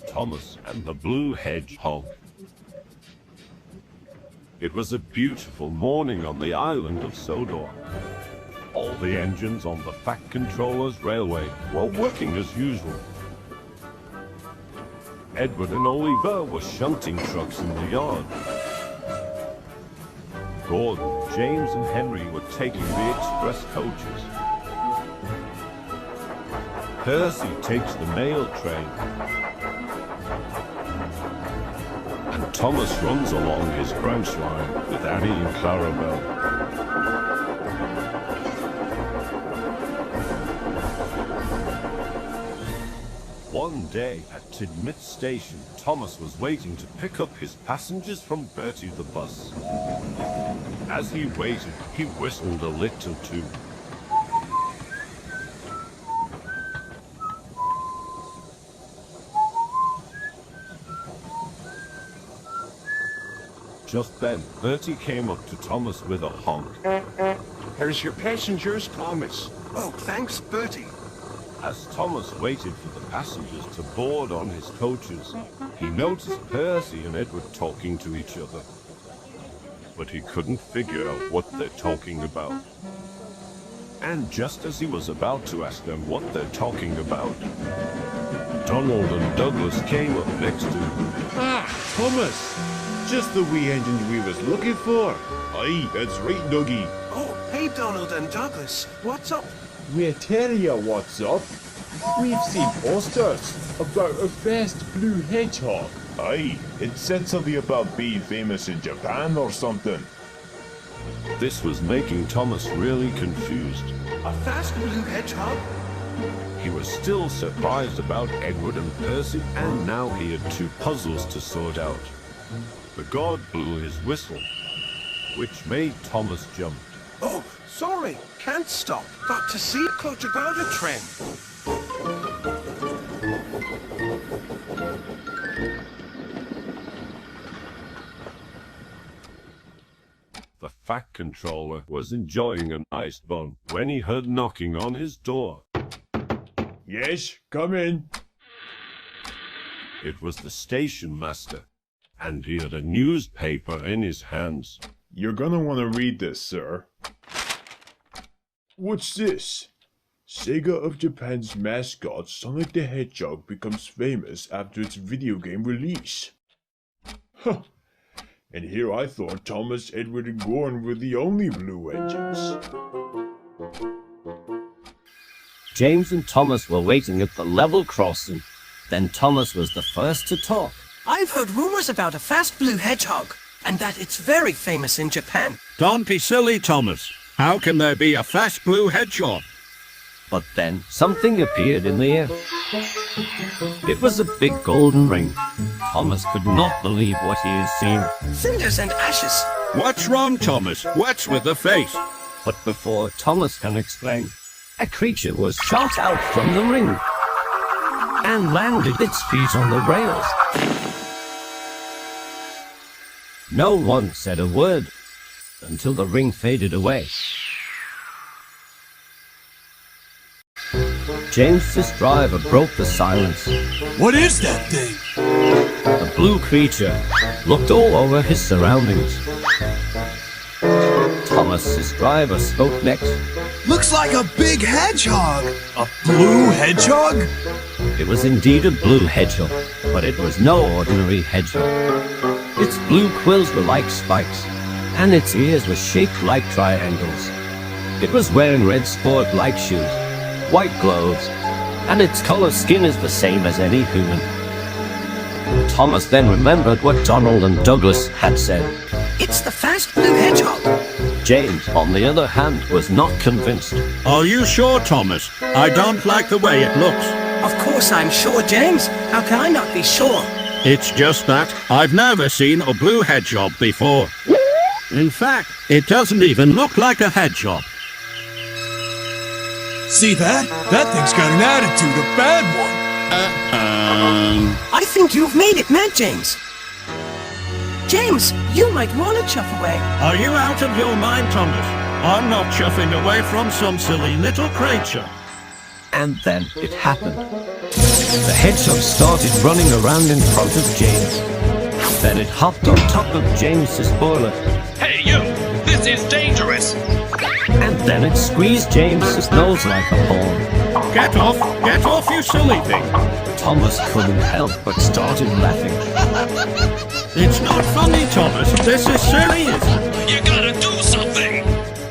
Thomas and the Blue Hedgehog. It was a beautiful morning on the island of Sodor. All the engines on the Fact Controller's railway were working as usual. Edward and Oliver were shunting trucks in the yard. Gordon, James and Henry were taking the express coaches. Percy takes the mail train. And Thomas runs along his branch line with Annie and Clarabelle. One day at Tidmouth Station, Thomas was waiting to pick up his passengers from Bertie the bus. As he waited, he whistled a little too. Just then, Bertie came up to Thomas with a honk. Here's your passengers, Thomas. Oh, thanks, Bertie. As Thomas waited for the passengers to board on his coaches, he noticed Percy and Edward talking to each other. But he couldn't figure out what they're talking about. And just as he was about to ask them what they're talking about, Donald and Douglas came up next to him. Ah, Thomas! Just the wee engine we was looking for. Aye, that's right, Dougie. Oh, hey, Donald and Douglas. What's up? We'll tell you what's up. We've seen posters about a fast blue hedgehog. Aye, it said something about being famous in Japan or something. This was making Thomas really confused. A fast blue hedgehog? He was still surprised about Edward and Percy, and now he had two puzzles to sort out. The god blew his whistle, which made Thomas jump. Oh, sorry, can't stop. Got to see a coach about a train. The Fact Controller was enjoying a nice bun when he heard knocking on his door. Yes, come in. It was the station master, and he had a newspaper in his hands. You're gonna want to read this, sir. What's this? Sega of Japan's mascot Sonic the Hedgehog becomes famous after its video game release. Huh. And here I thought Thomas, Edward, and Gordon were the only blue engines. James and Thomas were waiting at the level crossing. Then Thomas was the first to talk. I've heard rumors about a fast blue hedgehog, and that it's very famous in Japan. Don't be silly, Thomas. How can there be a fast blue hedgehog? But then something appeared in the air. It was a big golden ring. Thomas could not believe what he had seen. Cinders and ashes. What's wrong, Thomas? What's with the face? But before Thomas can explain, a creature was shot out from the ring and landed its feet on the rails. No one said a word until the ring faded away. James's driver broke the silence. What is that thing? The blue creature looked all over his surroundings. Thomas's driver spoke next. Looks like a big hedgehog. A blue hedgehog? It was indeed a blue hedgehog, but it was no ordinary hedgehog. Its blue quills were like spikes, and its ears were shaped like triangles. It was wearing red sport-like shoes, white gloves, and its color skin is the same as any human. Thomas then remembered what Donald and Douglas had said. It's the fast blue hedgehog. James, on the other hand, was not convinced. Are you sure, Thomas? I don't like the way it looks. Of course I'm sure, James. How can I not be sure? It's just that I've never seen a blue hedgehog before. In fact, it doesn't even look like a hedgehog. See that? That thing's got an attitude, a bad one. I think you've made it mad, James. James, you might want to chuff away. Are you out of your mind, Thomas? I'm not chuffing away from some silly little creature. And then it happened. The hedgehog started running around in front of James. Then it hopped on top of James's spoiler. Hey you! This is dangerous! And then it squeezed James's nose like a horn. Get off, you silly thing. Thomas couldn't help but started laughing. It's not funny, Thomas. This is serious. You gotta do something!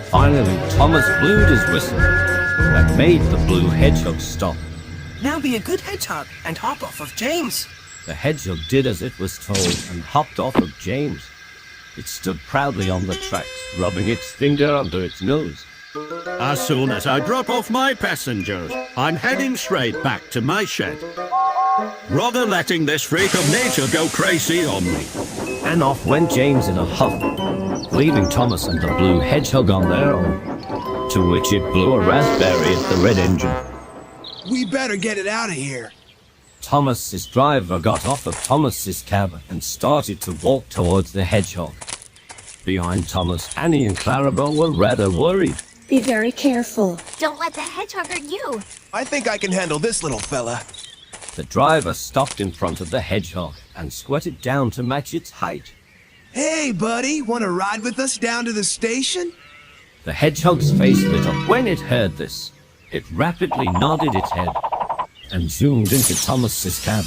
Finally, Thomas blew his whistle. That made the blue hedgehog stop. Now be a good hedgehog and hop off of James. The hedgehog did as it was told and hopped off of James. It stood proudly on the tracks, rubbing its finger under its nose. As soon as I drop off my passengers, I'm heading straight back to my shed. Rather letting this freak of nature go crazy on me. And off went James in a huff, leaving Thomas and the blue hedgehog on their own, to which it blew a raspberry at the red engine. We better get it out of here. Thomas's driver got off of Thomas's cab and started to walk towards the hedgehog. Behind Thomas, Annie and Clarabelle were rather worried. Be very careful. Don't let the hedgehog hurt you. I think I can handle this little fella. The driver stopped in front of the hedgehog and squatted down to match its height. Hey, buddy, want to ride with us down to the station? The hedgehog's face lit up when it heard this. It rapidly nodded its head and zoomed into Thomas's cab.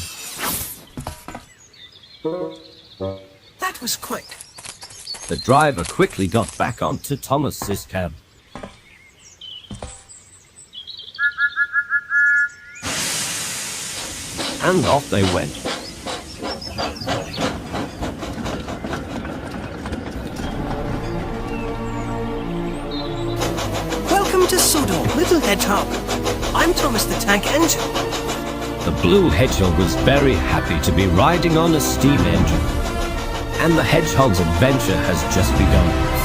That was quick. The driver quickly got back onto Thomas's cab. And off they went. Welcome to Sudo, little hedgehog. I'm Thomas the Tank Engine. The blue hedgehog was very happy to be riding on a steam engine. And the hedgehog's adventure has just begun.